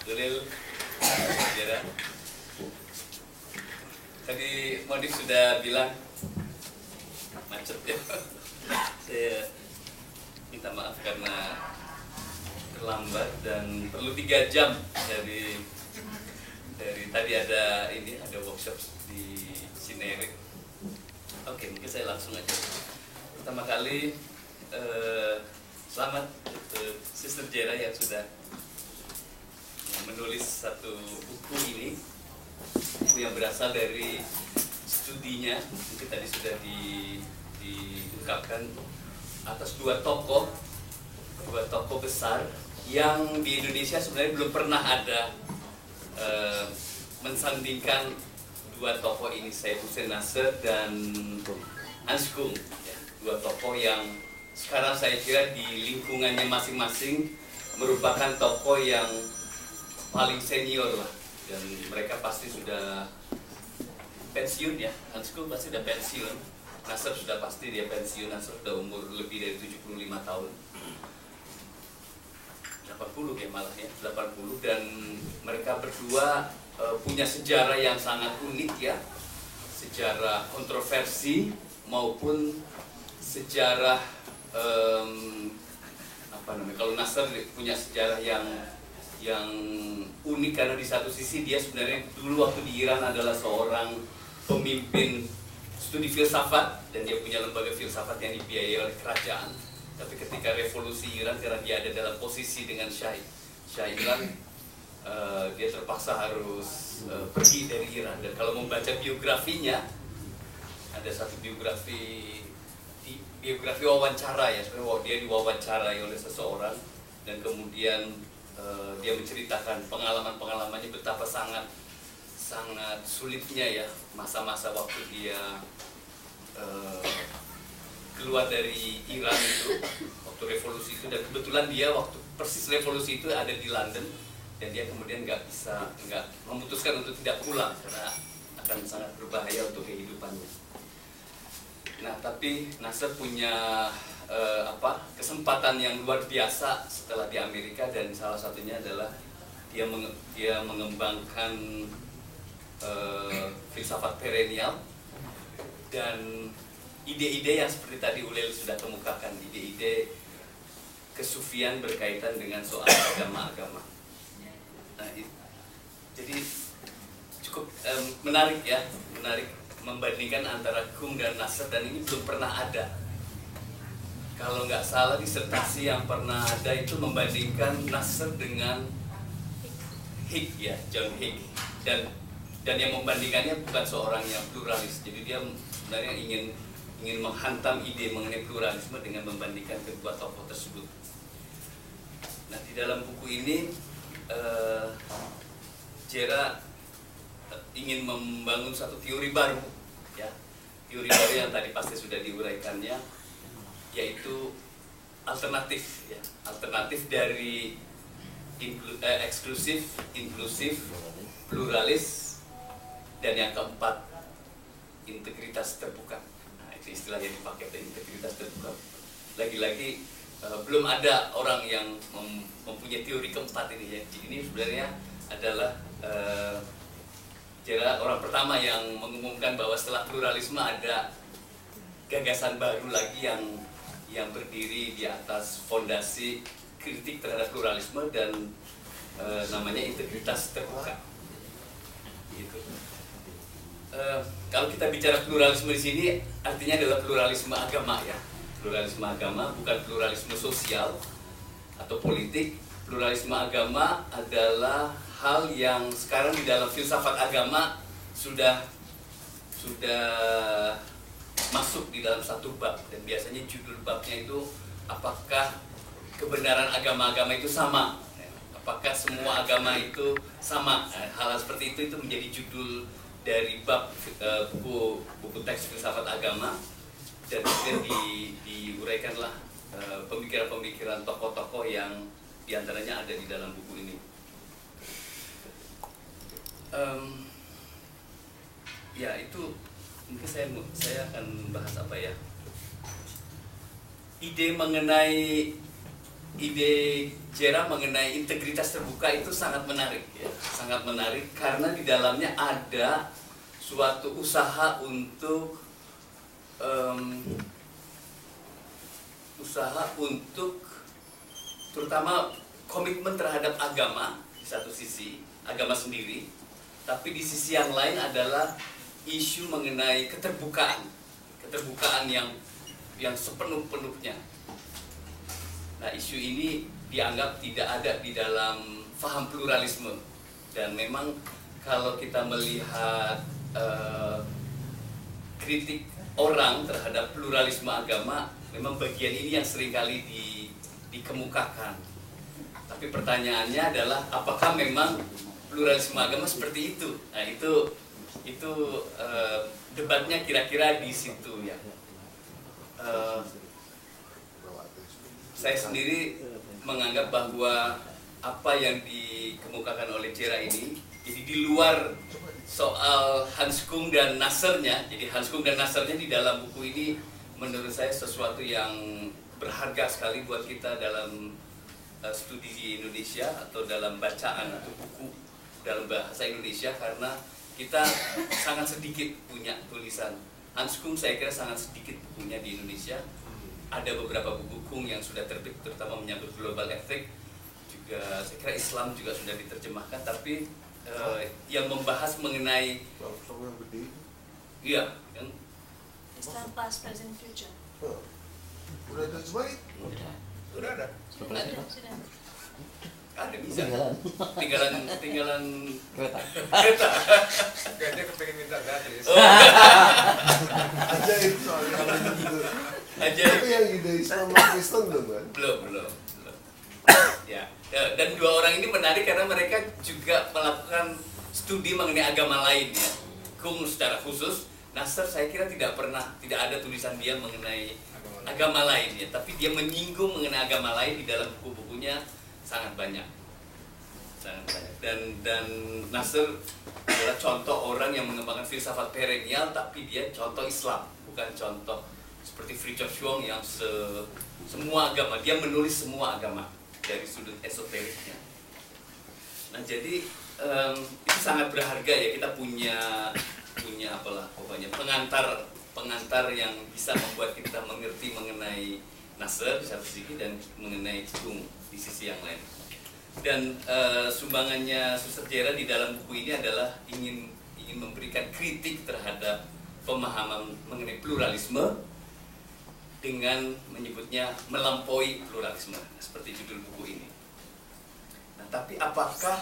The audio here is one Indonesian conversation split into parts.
Nuril, saudara. Tadi Modif sudah bilang macet ya. Saya minta maaf karena terlambat dan perlu 3 jam dari tadi ada workshop di Cinere. Oke, mungkin saya langsung aja. Pertama kali selamat untuk Sister Jera yang sudah menulis satu buku ini, buku yang berasal dari studinya, mungkin tadi sudah diungkapkan atas dua tokoh besar yang di Indonesia sebenarnya belum pernah ada mensandingkan dua tokoh ini, Syed Hussein Nasr dan Hans Kung, ya, dua tokoh yang sekarang saya kira di lingkungannya masing-masing merupakan tokoh yang paling senior lah, dan mereka pasti sudah pensiun ya. Hans Kung pasti sudah pensiun, Nasr sudah pasti dia pensiun. Nasr sudah umur lebih dari 75 tahun, 80 ya malah ya, 80, dan mereka berdua punya sejarah yang sangat unik ya, sejarah kontroversi maupun sejarah kalau Nasr punya sejarah yang unik karena di satu sisi dia sebenarnya dulu waktu di Iran adalah seorang pemimpin studi filsafat dan dia punya lembaga filsafat yang dibiayai oleh kerajaan. Tapi ketika revolusi Iran, karena dia ada dalam posisi dengan Syah Iran, dia terpaksa harus pergi dari Iran. Dan kalau membaca biografinya, ada satu biografi wawancara ya, sebenarnya dia diwawancarai oleh seseorang dan kemudian dia menceritakan pengalamannya betapa sangat sulitnya ya masa-masa waktu dia keluar dari Iran itu, waktu revolusi itu, dan kebetulan dia waktu persis revolusi itu ada di London, dan dia kemudian memutuskan untuk tidak pulang karena akan sangat berbahaya untuk kehidupannya. Nah, tapi Nasr punya kesempatan yang luar biasa setelah di Amerika, dan salah satunya adalah dia mengembangkan filsafat perennial dan ide-ide yang seperti tadi Ulil sudah kemukakan, ide-ide kesufian berkaitan dengan soal agama-agama. Nah, jadi cukup menarik membandingkan antara Kung dan Nasr, dan ini belum pernah ada. Kalau nggak salah disertasi yang pernah ada itu membandingkan Nasr dengan Hicks ya, John Hicks, dan yang membandingkannya bukan seorang yang pluralis. Jadi dia sebenarnya ingin menghantam ide mengenai pluralisme dengan membandingkan kedua tokoh tersebut. Nah, di dalam buku ini Jera ingin membangun satu teori baru ya, teori baru yang tadi pasti sudah diuraikannya, yaitu alternatif ya, alternatif dari eksklusif, inklusif, pluralis, dan yang keempat integritas terbuka. Nah, itu istilah yang dipakai, integritas terbuka. Lagi-lagi belum ada orang yang mempunyai teori keempat ini ya. Jadi ini sebenarnya adalah Jera orang pertama yang mengumumkan bahwa setelah pluralisme ada gagasan baru lagi yang berdiri di atas fondasi kritik terhadap pluralisme dan namanya integritas terbuka. Gitu. Kalau kita bicara pluralisme di sini artinya adalah pluralisme agama ya, pluralisme agama, bukan pluralisme sosial atau politik. Pluralisme agama adalah hal yang sekarang di dalam filsafat agama sudah masuk di dalam satu bab, dan biasanya judul babnya itu apakah kebenaran agama-agama itu sama, apakah semua agama itu sama. Hal seperti itu menjadi judul dari bab buku teks filsafat agama, dan kemudian diuraikanlah pemikiran-pemikiran tokoh-tokoh yang diantaranya ada di dalam buku ini. Ya itu mungkin saya akan bahas apa ya, ide mengenai ide Jera mengenai integritas terbuka itu sangat menarik ya, sangat menarik karena di dalamnya ada suatu usaha untuk terutama komitmen terhadap agama di satu sisi, agama sendiri, tapi di sisi yang lain adalah isu mengenai keterbukaan yang sepenuh-penuhnya. Nah, isu ini dianggap tidak ada di dalam faham pluralisme, dan memang kalau kita melihat kritik orang terhadap pluralisme agama, memang bagian ini yang seringkali dikemukakan. Tapi pertanyaannya adalah apakah memang pluralisme agama seperti itu? Nah, itu debatnya kira-kira di situ ya. Saya sendiri menganggap bahwa apa yang dikemukakan oleh Jera ini, jadi di luar soal Hanskung dan Nassernya, jadi Hanskung dan Nassernya di dalam buku ini menurut saya sesuatu yang berharga sekali buat kita dalam studi di Indonesia atau dalam bacaan atau buku dalam bahasa Indonesia, karena kita sangat sedikit punya tulisan Hanskung. Saya kira sangat sedikit bukunya di Indonesia. Ada beberapa buku Kung yang sudah terbit, terutama menyangkut global ethic, juga saya kira Islam juga sudah diterjemahkan, tapi yang membahas mengenai iya, yang Islam past, present, future. Udah terjemahin? Udah ada. Sudah. Ada bisa. Tinggalan Kereta. Dia kepengen minta gratis. Ajaib soalnya kalau gitu. Ajaib. Tapi yang ide Islam Kristen belum kan? Belum. Ya, dan dua orang ini menarik karena mereka juga melakukan studi mengenai agama lain ya. Kung secara khusus, Nasser saya kira tidak ada tulisan dia mengenai agama lain ya, tapi dia menyinggung mengenai agama lain di dalam buku-bukunya sangat banyak. Dan Nasser adalah contoh orang yang mengembangkan filsafat perennial, tapi dia contoh Islam, bukan contoh seperti Fritjof Schwong yang semua agama, dia menulis semua agama dari sudut esoteriknya. Nah, jadi itu sangat berharga ya, kita punya apalah pokoknya pengantar yang bisa membuat kita mengerti mengenai Nasser di satu sisi dan mengenai Kung di sisi yang lain. Dan sumbangannya Suster Jera di dalam buku ini adalah ingin memberikan kritik terhadap pemahaman mengenai pluralisme dengan menyebutnya melampaui pluralisme, seperti judul buku ini. Nah, tapi apakah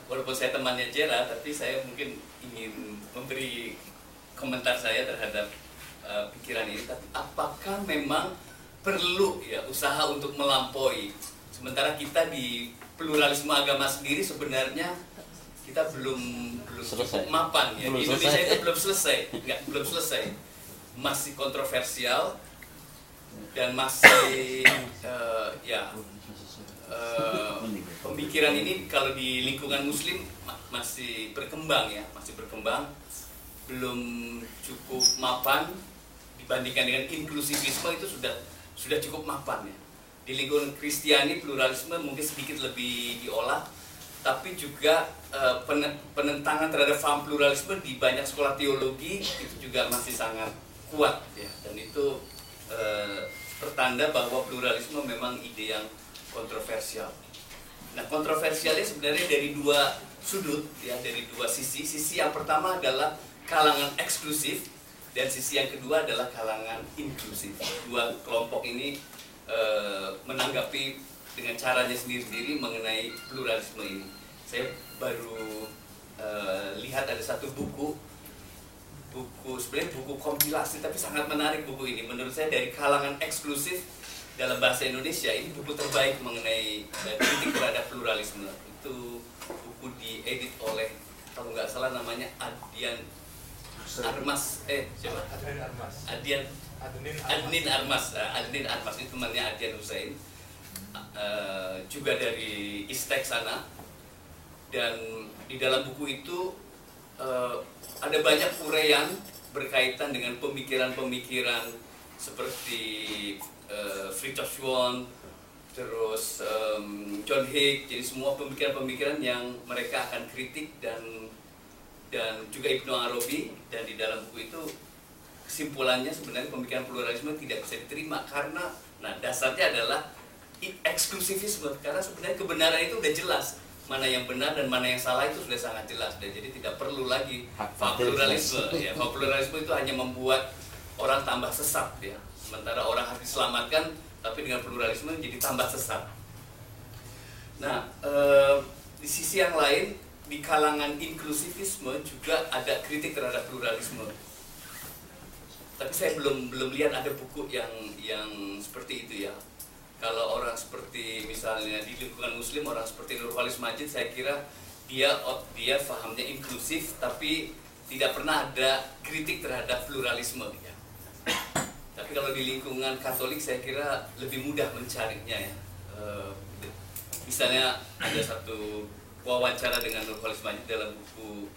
walaupun saya temannya Jera, tapi saya mungkin ingin memberi komentar saya terhadap pikiran ini. Tapi apakah memang perlu ya usaha untuk melampaui? Sementara kita di pluralisme agama sendiri sebenarnya kita belum cukup mapan ya. Di Indonesia itu belum selesai, masih kontroversial dan masih pemikiran ini kalau di lingkungan Muslim masih berkembang, belum cukup mapan dibandingkan dengan inklusivisme itu sudah cukup mapan ya. Di lingkungan Kristiani pluralisme mungkin sedikit lebih diolah, tapi juga penentangan terhadap paham pluralisme di banyak sekolah teologi itu juga masih sangat kuat ya, dan itu pertanda bahwa pluralisme memang ide yang kontroversial. Nah, kontroversialnya sebenarnya dari dua sudut ya, dari dua sisi. Sisi yang pertama adalah kalangan eksklusif dan sisi yang kedua adalah kalangan inklusif. Dua kelompok ini menanggapi dengan caranya sendiri-sendiri mengenai pluralisme ini. Saya baru lihat ada satu buku sebenarnya buku kompilasi, tapi sangat menarik buku ini. Menurut saya dari kalangan eksklusif dalam bahasa Indonesia, ini buku terbaik mengenai kritik terhadap pluralisme. Itu buku diedit oleh, kalau nggak salah namanya Adnin Armas. Adnin Armas itu temannya Adrian Hussein, juga dari Istek sana. Dan di dalam buku itu ada banyak uraian berkaitan dengan pemikiran-pemikiran seperti Fritjof Schwong, terus John Hicks, jadi semua pemikiran-pemikiran yang mereka akan kritik dan juga Ibnu Arabi, dan di dalam buku itu kesimpulannya sebenarnya pemikiran pluralisme tidak bisa diterima karena dasarnya adalah eksklusivisme, karena sebenarnya kebenaran itu udah jelas, mana yang benar dan mana yang salah itu sudah sangat jelas, dan jadi tidak perlu lagi pluralisme. Ya, pluralisme itu hanya membuat orang tambah sesat ya, sementara orang harus diselamatkan, tapi dengan pluralisme jadi tambah sesat. Nah, di sisi yang lain, di kalangan inklusivisme juga ada kritik terhadap pluralisme. Tapi saya belum lihat ada buku yang seperti itu ya. Kalau orang seperti misalnya di lingkungan Muslim, orang seperti Nurholis Majid, saya kira dia fahamnya inklusif, tapi tidak pernah ada kritik terhadap pluralisme ya. Tapi kalau di lingkungan Katolik saya kira lebih mudah mencarinya ya. Misalnya ada satu wawancara dengan Nurholis Majid dalam buku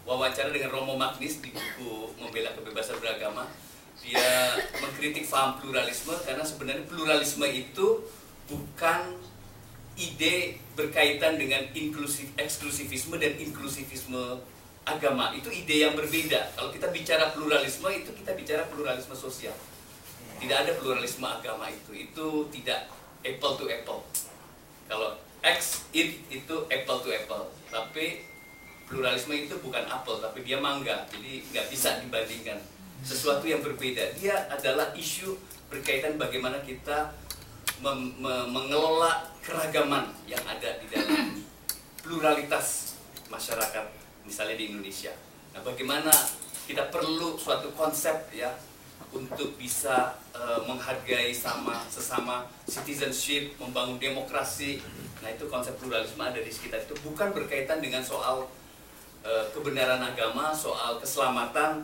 wawancara dengan Romo Magnis di buku Membela Kebebasan Beragama. Dia mengkritik paham pluralisme karena sebenarnya pluralisme itu bukan ide berkaitan dengan eksklusivisme dan inklusivisme agama. Itu ide yang berbeda. Kalau kita bicara pluralisme, itu kita bicara pluralisme sosial. Tidak ada pluralisme agama itu tidak apple to apple. Kalau X itu apple to apple, tapi pluralisme itu bukan apple, tapi dia mangga, jadi nggak bisa dibandingkan. Sesuatu yang berbeda. Dia adalah isu berkaitan bagaimana kita mengelola keragaman yang ada di dalam pluralitas masyarakat, misalnya di Indonesia. Nah, bagaimana kita perlu suatu konsep ya untuk bisa menghargai sesama citizenship, membangun demokrasi. Nah, itu konsep pluralisme ada di sekitar itu, bukan berkaitan dengan soal kebenaran agama, soal keselamatan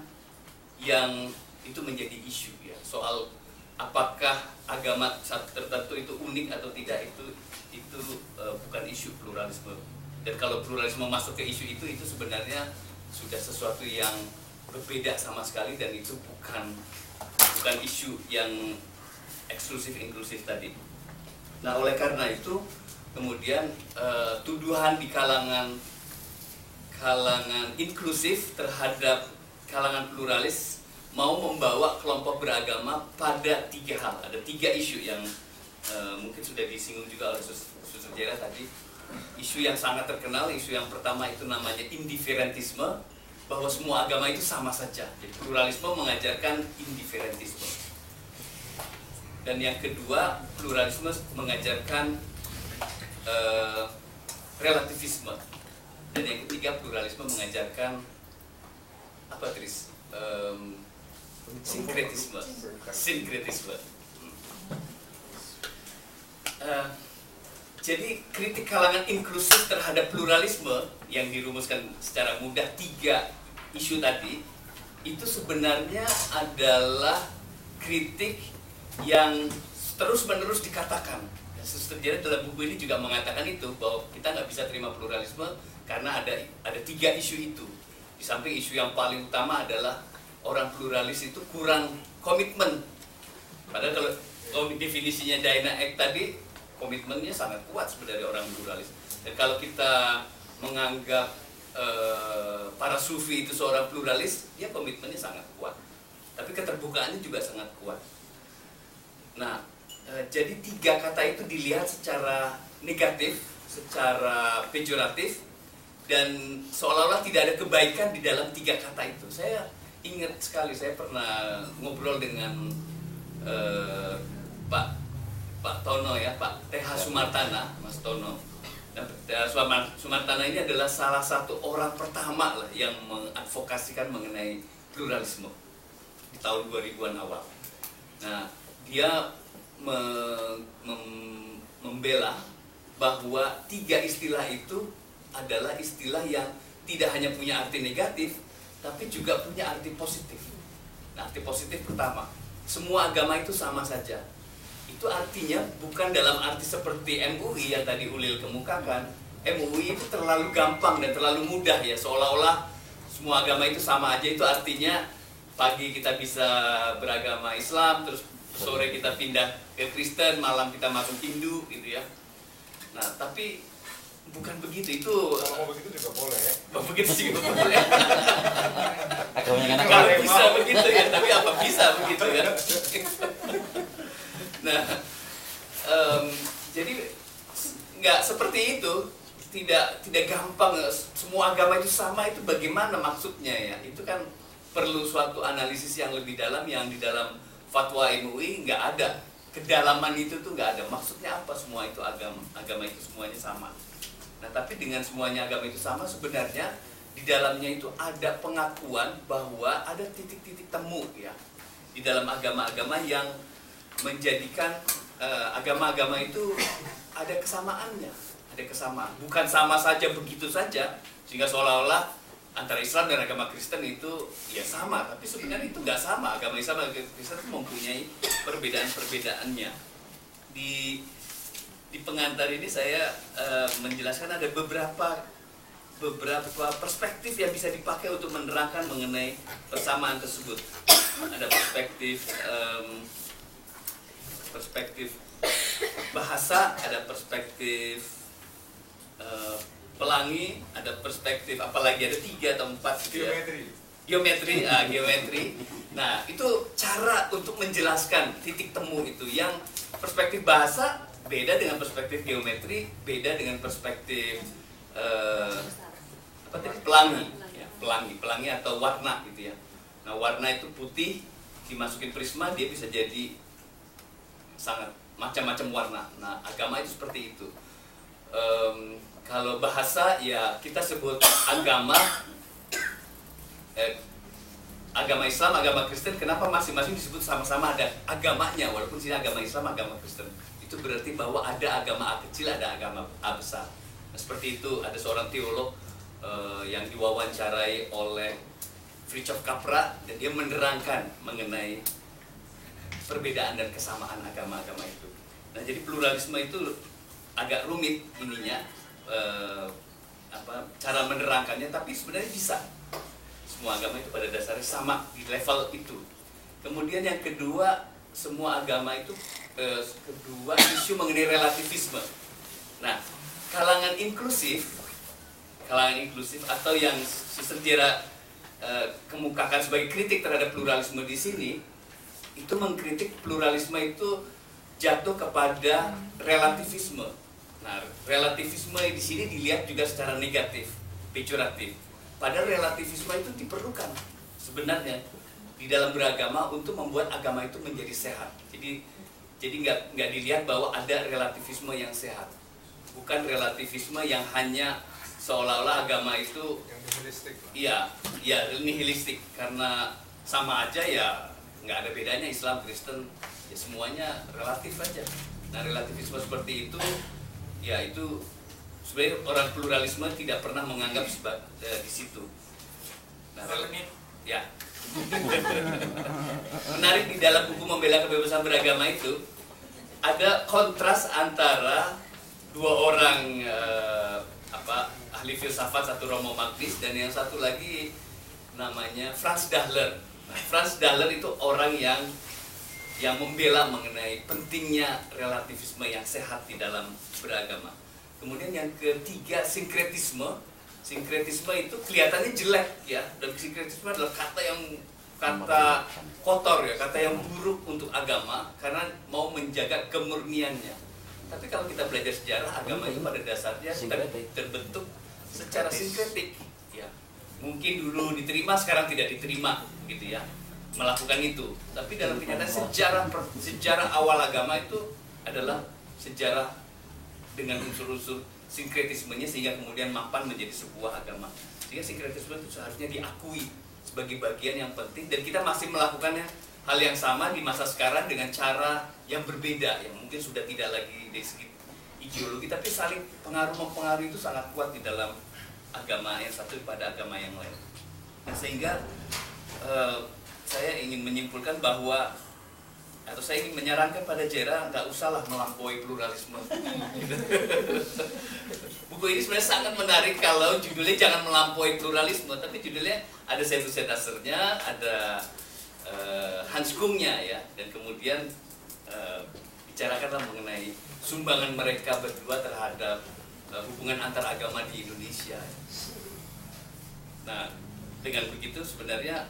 yang itu menjadi isu ya. Soal apakah agama tertentu itu unik atau tidak, itu bukan isu pluralisme. Dan kalau pluralisme masuk ke isu itu sebenarnya sudah sesuatu yang berbeda sama sekali, dan itu bukan isu yang eksklusif inklusif tadi. Nah, oleh karena itu kemudian tuduhan di kalangan inklusif terhadap kalangan pluralis mau membawa kelompok beragama pada 3 hal. Ada 3 isu yang mungkin sudah disinggung juga oleh Suster Jera tadi. Isu yang sangat terkenal, isu yang pertama itu namanya indiferentisme, bahwa semua agama itu sama saja. Jadi pluralisme mengajarkan indiferentisme. Dan yang kedua, pluralisme mengajarkan relativisme. Dan yang ketiga, pluralisme mengajarkan apa, Tris? Sinkretisme. Jadi kritik kalangan inklusif terhadap pluralisme yang dirumuskan secara mudah 3 isu tadi, itu sebenarnya adalah kritik yang terus-menerus dikatakan. Suster Jera dalam buku ini juga mengatakan itu, bahwa kita nggak bisa terima pluralisme karena ada 3 isu itu. Di samping isu yang paling utama adalah orang pluralis itu kurang komitmen. Padahal kalau definisinya Dina Ek tadi, komitmennya sangat kuat sebenarnya orang pluralis. Dan kalau kita menganggap para sufi itu seorang pluralis, ya komitmennya sangat kuat. Tapi keterbukaannya juga sangat kuat. Nah, jadi 3 kata itu dilihat secara negatif, secara pejoratif, dan seolah-olah tidak ada kebaikan di dalam 3 kata itu. Saya ingat sekali, saya pernah ngobrol dengan Pak Tono ya, Pak TH Sumartana, Mas Tono. Dan TH Sumartana ini adalah salah satu orang pertama lah yang mengadvokasikan mengenai pluralisme di tahun 2000-an awal. Nah, dia membela bahwa 3 istilah itu adalah istilah yang tidak hanya punya arti negatif, tapi juga punya arti positif. Nah, arti positif pertama, semua agama itu sama saja. Itu artinya bukan dalam arti seperti MUI yang tadi Ulil kemukakan. MUI itu terlalu gampang dan terlalu mudah ya, seolah-olah semua agama itu sama aja. Itu artinya pagi kita bisa beragama Islam, terus sore kita pindah ke Kristen, malam kita masuk Hindu gitu ya. Nah tapi bukan begitu, itu Kalau mau begitu juga boleh. begitu juga boleh. Agamanya kan Kalau bisa begitu ya, tapi apa bisa begitu ya? Nah, jadi nggak seperti itu, tidak gampang. Semua agama itu sama, itu bagaimana maksudnya ya? Itu kan perlu suatu analisis yang lebih dalam, yang di dalam fatwa MUI nggak ada. Kedalaman itu tuh nggak ada. Maksudnya apa semua itu agama itu semuanya sama. Nah, tapi dengan semuanya agama itu sama, sebenarnya di dalamnya itu ada pengakuan bahwa ada titik-titik temu ya di dalam agama-agama yang menjadikan agama-agama itu ada kesamaannya, ada kesamaan. Bukan sama saja begitu saja, sehingga seolah-olah antara Islam dan agama Kristen itu ya sama, tapi sebenarnya itu nggak sama. Agama Islam dan agama Kristen itu mempunyai perbedaan-perbedaannya. Di pengantar ini saya menjelaskan ada beberapa perspektif yang bisa dipakai untuk menerangkan mengenai persamaan tersebut. Ada perspektif bahasa, ada perspektif pelangi, ada perspektif apalagi ada 3 atau 4 gitu ya. Geometri. Nah, itu cara untuk menjelaskan titik temu itu. Yang perspektif bahasa beda dengan perspektif geometri, beda dengan perspektif pelangi, ya, pelangi atau warna gitu ya. Nah, warna itu putih, dimasukin prisma dia bisa jadi sangat macam-macam warna. Nah, agama itu seperti itu. Kalau bahasa ya kita sebut agama Islam, agama Kristen. Kenapa masing-masing disebut sama-sama ada agamanya, walaupun sini agama Islam, agama Kristen. Itu berarti bahwa ada agama A kecil, ada agama A besar. Nah, seperti itu. Ada seorang teolog yang diwawancarai oleh Fritjof Capra, dan dia menerangkan mengenai perbedaan dan kesamaan agama-agama itu. Nah, jadi pluralisme itu agak rumit ininya, cara menerangkannya, tapi sebenarnya bisa. Semua agama itu pada dasarnya sama di level itu. Kemudian yang kedua, semua agama itu isu mengenai relativisme. Nah, kalangan inklusif atau yang Suster Jera kemukakan sebagai kritik terhadap pluralisme di sini, itu mengkritik pluralisme itu jatuh kepada relativisme. Nah, relativisme di sini dilihat juga secara negatif, pejoratif. Padahal relativisme itu diperlukan sebenarnya di dalam beragama untuk membuat agama itu menjadi sehat. Jadi nggak dilihat bahwa ada relativisme yang sehat, bukan relativisme yang hanya seolah-olah agama itu Yang nihilistik. Iya, nihilistik, karena sama aja ya, nggak ada bedanya Islam, Kristen, ya semuanya relatif aja. Nah, relativisme seperti itu, ya itu sebenarnya orang pluralisme tidak pernah menganggap di situ. Nah, ya. Menarik, di dalam buku Membela Kebebasan Beragama itu ada kontras antara dua orang ahli filsafat, satu Romo Magnis dan yang satu lagi namanya Franz Dahler. Nah, Franz Dahler itu orang yang membela mengenai pentingnya relativisme yang sehat di dalam beragama. Kemudian yang ketiga, sinkretisme. Sinkretisme itu kelihatannya jelek ya, dan sinkretisme adalah kata kotor ya, kata yang buruk untuk agama karena mau menjaga kemurniannya. Tapi kalau kita belajar sejarah, agama itu pada dasarnya terbentuk secara sinkretik ya. Mungkin dulu diterima, sekarang tidak diterima gitu ya, melakukan itu. Tapi dalam kenyataan sejarah awal agama itu adalah sejarah dengan unsur-unsur sinkretismenya, sehingga kemudian mapan menjadi sebuah agama. Sehingga sinkretisme itu seharusnya diakui sebagai bagian yang penting, dan kita masih melakukannya hal yang sama di masa sekarang dengan cara yang berbeda, yang mungkin sudah tidak lagi dari segi ideologi, tapi saling mempengaruhi itu sangat kuat di dalam agama yang satu pada agama yang lain. Nah, sehingga saya ingin menyimpulkan bahwa, atau saya ingin menyarankan pada Jera, nggak usahlah melampaui pluralisme. Buku ini sebenarnya sangat menarik kalau judulnya jangan melampaui pluralisme, tapi judulnya ada Setu Setassernya, ada Hans Kungnya ya, dan kemudian bicarakanlah mengenai sumbangan mereka berdua terhadap hubungan antar agama di Indonesia. Nah, dengan begitu sebenarnya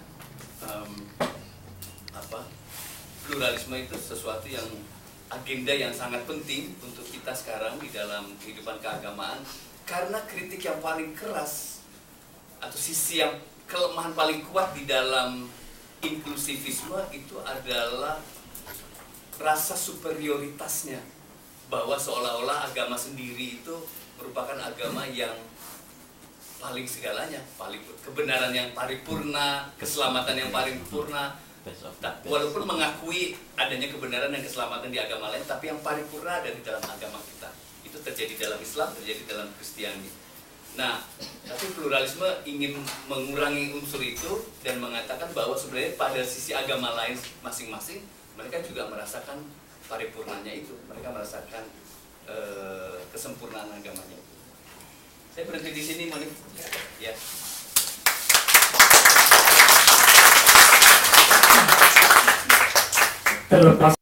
pluralisme itu sesuatu yang agenda yang sangat penting untuk kita sekarang di dalam kehidupan keagamaan, karena kritik yang paling keras atau sisi yang kelemahan paling kuat di dalam inklusivisme itu adalah rasa superioritasnya, bahwa seolah-olah agama sendiri itu merupakan agama yang paling segalanya, paling kebenaran yang paripurna, keselamatan yang paripurna. Walaupun mengakui adanya kebenaran dan keselamatan di agama lain, tapi yang paripurna ada di dalam agama kita. Itu terjadi dalam Islam, terjadi dalam Kristiani. Nah, tapi pluralisme ingin mengurangi unsur itu dan mengatakan bahwa sebenarnya pada sisi agama lain masing-masing mereka juga merasakan paripurnanya itu, mereka merasakan kesempurnaan agamanya. Saya berhenti di sini, Monik. Ya. Terlepas